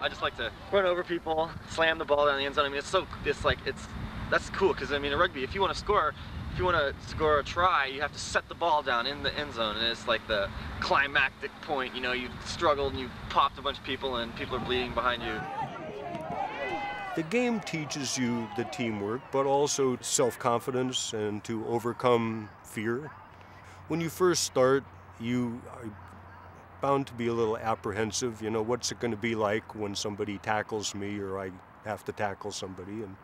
I just like to run over people, slam the ball down the end zone. I mean, that's cool because I mean, in rugby, if you want to score a try, you have to set the ball down in the end zone, and it's like the climactic point. You know, you struggled and you popped a bunch of people, and people are bleeding behind you. The game teaches you the teamwork, but also self-confidence and to overcome fear. When you first start, you are bound to be a little apprehensive. You know, what's it going to be like when somebody tackles me or I have to tackle somebody? And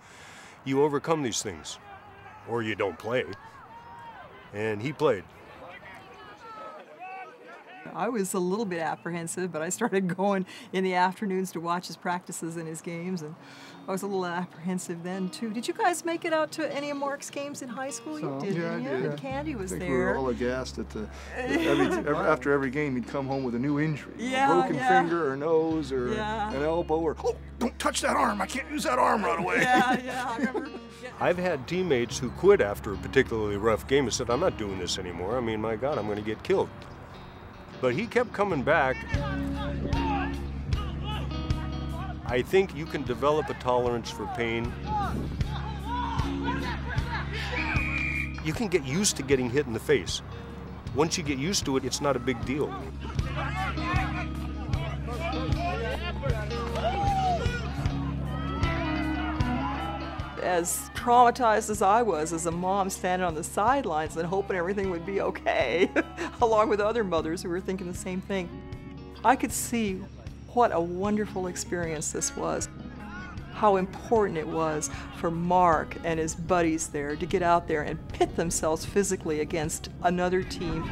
you overcome these things, or you don't play. And he played. I was a little bit apprehensive, but I started going in the afternoons to watch his practices and his games, and I was a little apprehensive then too. Did you guys make it out to any of Mark's games in high school? You did, yeah, didn't you? I did. And Candy was I think there. we were all aghast at after every game he'd come home with a new injury. Yeah, a broken finger or nose or an elbow or, oh, don't touch that arm, I can't use that arm right away. Yeah, I remember. I've had teammates who quit after a particularly rough game and said, I'm not doing this anymore. I mean, my God, I'm going to get killed. But he kept coming back. I think you can develop a tolerance for pain. You can get used to getting hit in the face. Once you get used to it, it's not a big deal. As traumatized as I was as a mom standing on the sidelines and hoping everything would be okay, along with other mothers who were thinking the same thing, I could see what a wonderful experience this was. How important it was for Mark and his buddies there to get out there and pit themselves physically against another team.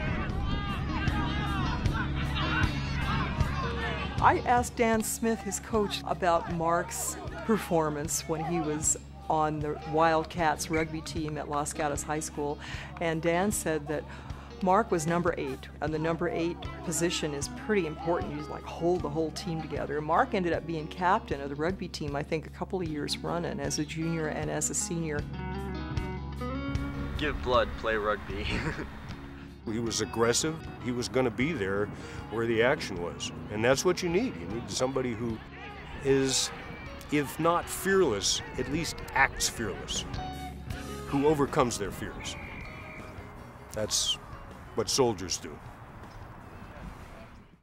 I asked Dan Smith, his coach, about Mark's performance when he was on the Wildcats rugby team at Los Gatos High School, and Dan said that Mark was number 8, and the number 8 position is pretty important. You like hold the whole team together. Mark ended up being captain of the rugby team, I think, a couple of years running as a junior and as a senior. Give blood, play rugby. He was aggressive. He was going to be there where the action was, and that's what you need. You need somebody who is, if not fearless, at least acts fearless, who overcomes their fears. That's what soldiers do.